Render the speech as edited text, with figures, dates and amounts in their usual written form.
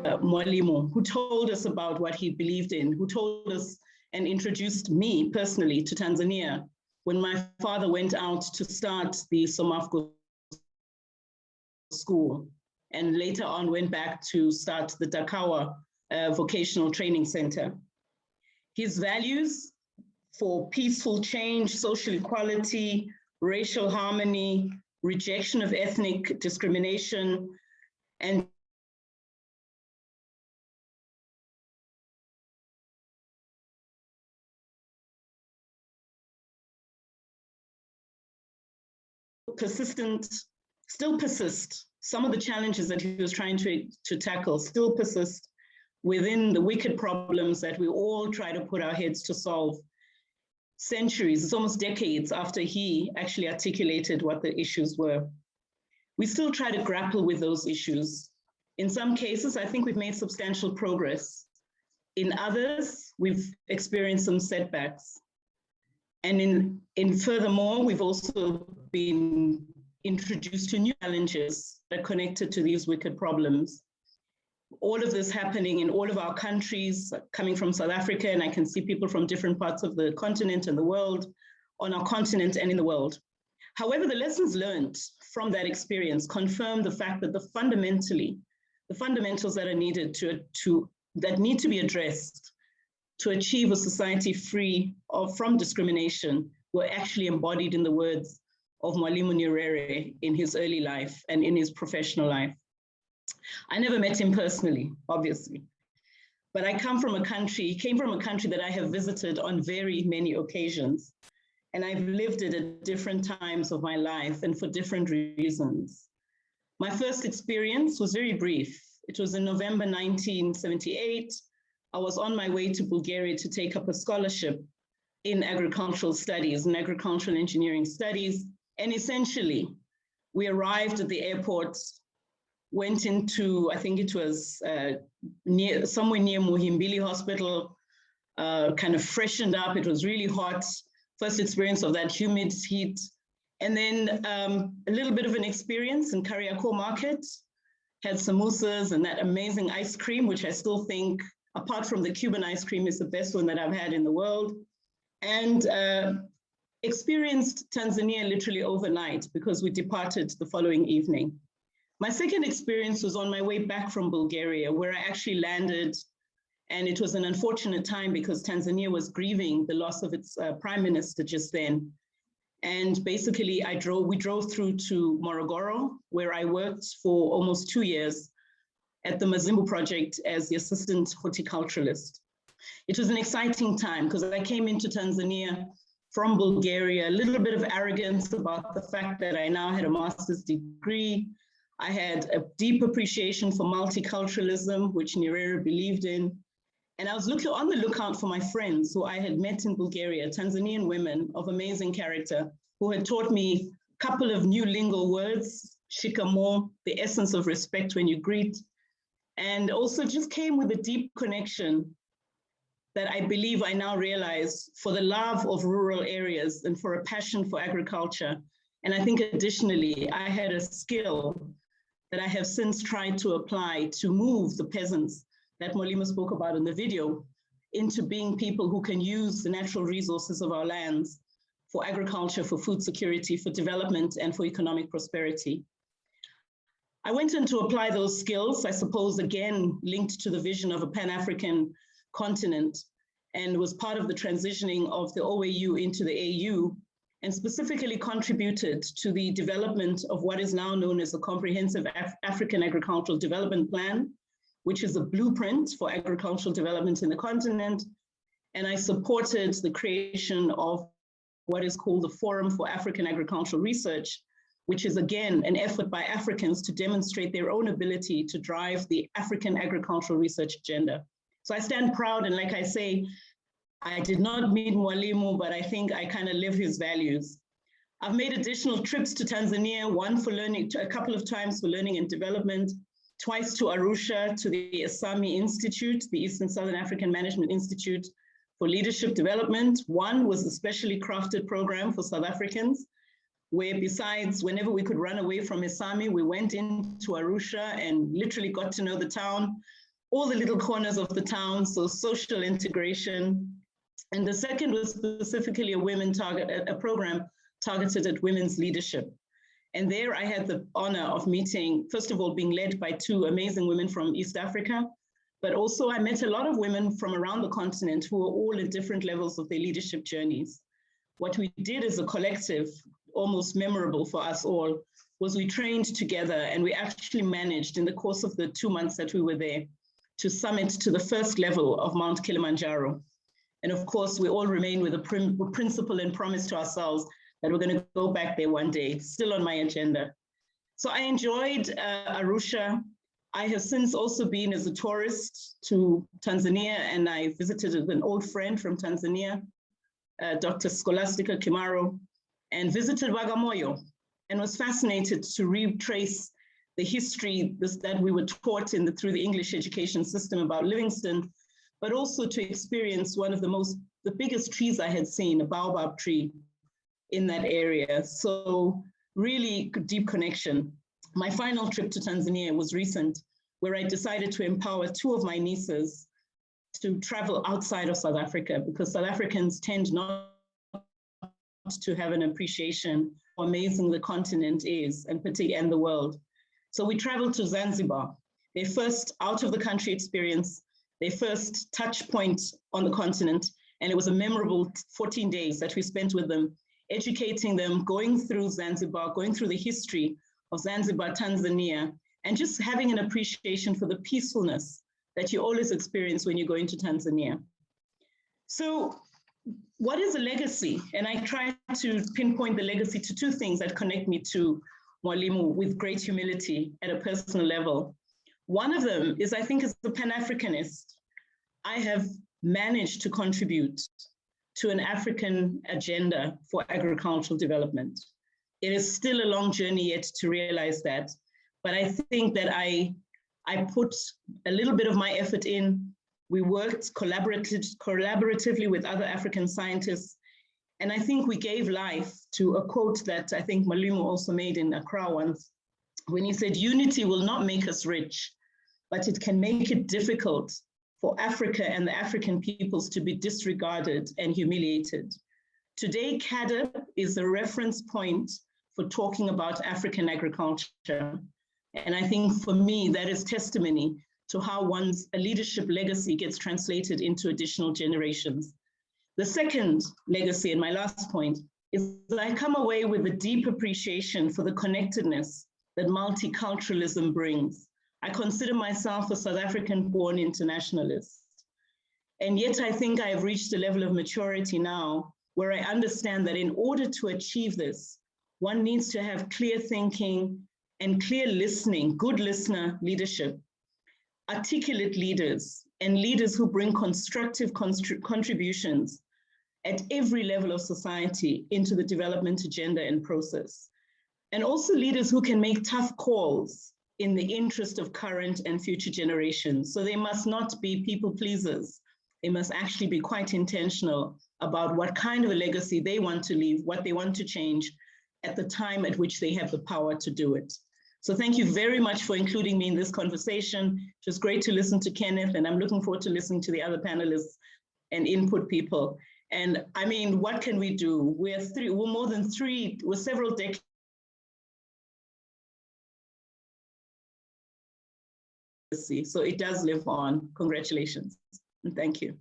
Mwalimu, who told us about what he believed in, who told us and introduced me personally to Tanzania when my father went out to start the Somafco school, and later on went back to start the Dakawa Vocational Training Center. His values for peaceful change, social equality, racial harmony, rejection of ethnic discrimination, and still persist. Some of the challenges that he was trying to tackle still persist within the wicked problems that we all try to put our heads to solve. Centuries, it's almost decades after he actually articulated what the issues were. We still try to grapple with those issues. In some cases, I think we've made substantial progress. In others, we've experienced some setbacks. And in furthermore, we've also been introduced to new challenges that are connected to these wicked problems. All of this happening in all of our countries, coming from South Africa, and I can see people from different parts of the continent and the world, on our continent and in the world. However, the lessons learned from that experience confirm the fact that the fundamentals that are needed that need to be addressed to achieve a society free from discrimination were actually embodied in the words of Mwalimu Nyerer in his early life and in his professional life. I never met him personally, obviously, but I came from a country that I have visited on very many occasions, and I've lived it at different times of my life and for different reasons. My first experience was very brief. It was in November 1978. I was on my way to Bulgaria to take up a scholarship in agricultural studies, in agricultural engineering studies. And essentially, we arrived at the airport, went into, I think it was somewhere near Muhimbili Hospital, kind of freshened up. It was really hot. First experience of that humid heat. And then a little bit of an experience in Kariakor Market, had samosas and that amazing ice cream, which I still think, apart from the Cuban ice cream, is the best one that I've had in the world. And experienced Tanzania literally overnight because we departed the following evening. My second experience was on my way back from Bulgaria, where I actually landed, and it was an unfortunate time because Tanzania was grieving the loss of its prime minister just then. And basically we drove through to Morogoro, where I worked for almost 2 years at the Mazimbu project as the assistant horticulturalist. It was an exciting time because I came into Tanzania from Bulgaria, a little bit of arrogance about the fact that I now had a master's degree. I had a deep appreciation for multiculturalism, which Nyerer believed in. And I was on the lookout for my friends who I had met in Bulgaria, Tanzanian women of amazing character, who had taught me a couple of new lingual words, shikamo, the essence of respect when you greet, and also just came with a deep connection that I believe I now realize for the love of rural areas and for a passion for agriculture. And I think additionally, I had a skill that I have since tried to apply to move the peasants that Mwalimu spoke about in the video into being people who can use the natural resources of our lands for agriculture, for food security, for development, and for economic prosperity. I went in to apply those skills, I suppose, again, linked to the vision of a Pan African continent, and was part of the transitioning of the OAU into the AU, and specifically contributed to the development of what is now known as the Comprehensive African Agricultural Development Plan, which is a blueprint for agricultural development in the continent. And I supported the creation of what is called the Forum for African Agricultural Research, which is again an effort by Africans to demonstrate their own ability to drive the African agricultural research agenda. So I stand proud, and like I say, I did not meet Mwalimu, but I think I kind of live his values. I've made additional trips to Tanzania, one for learning, a couple of times for learning and development, twice to Arusha, to the Asami Institute, the Eastern Southern African Management Institute for Leadership Development. One was a specially crafted program for South Africans, where besides, whenever we could run away from Asami, we went into Arusha and literally got to know the town, all the little corners of the town, so social integration. And the second was specifically a program targeted at women's leadership. And there I had the honor of meeting, first of all, being led by two amazing women from East Africa, but also I met a lot of women from around the continent who were all at different levels of their leadership journeys. What we did as a collective, almost memorable for us all, was we trained together and we actually managed in the course of the 2 months that we were there to summit to the first level of Mount Kilimanjaro. And of course, we all remain with a principle and promise to ourselves that we're going to go back there one day, still on my agenda. So I enjoyed Arusha. I have since also been as a tourist to Tanzania, and I visited an old friend from Tanzania, Dr. Scholastica Kimaro, and visited Bagamoyo, and was fascinated to retrace the history that we were taught through the English education system about Livingstone, but also to experience one of the biggest trees I had seen, a baobab tree, in that area. So really deep connection. My final trip to Tanzania was recent, where I decided to empower two of my nieces to travel outside of South Africa, because South Africans tend not to have an appreciation how amazing the continent is, and particularly the world. So we traveled to Zanzibar, their first out of the country experience, their first touch point on the continent. And it was a memorable 14 days that we spent with them, educating them, going through Zanzibar, going through the history of Zanzibar, Tanzania, and just having an appreciation for the peacefulness that you always experience when you go into Tanzania. So what is a legacy? And I try to pinpoint the legacy to two things that connect me to Mwalimu with great humility at a personal level. One of them is, I think, as a Pan Africanist, I have managed to contribute to an African agenda for agricultural development. It is still a long journey yet to realize that, but I think that I put a little bit of my effort in. We worked collaboratively with other African scientists, and I think we gave life to a quote that I think Mwalimu also made in Accra once, when he said, "Unity will not make us rich, but it can make it difficult for Africa and the African peoples to be disregarded and humiliated." Today, CADA is a reference point for talking about African agriculture. And I think for me, that is testimony to how one's leadership legacy gets translated into additional generations. The second legacy, and my last point, is that I come away with a deep appreciation for the connectedness that multiculturalism brings. I consider myself a South African-born internationalist. And yet I think I have reached a level of maturity now where I understand that in order to achieve this, one needs to have clear thinking and clear listening, good listener leadership, articulate leaders, and leaders who bring constructive contributions at every level of society into the development agenda and process. And also leaders who can make tough calls in the interest of current and future generations. So they must not be people pleasers. They must actually be quite intentional about what kind of a legacy they want to leave, what they want to change at the time at which they have the power to do it. So thank you very much for including me in this conversation. It was great to listen to Kenneth, and I'm looking forward to listening to the other panelists and input people. And I mean, what can we do? We're more than three, we're several decades. So it does live on. Congratulations, and thank you.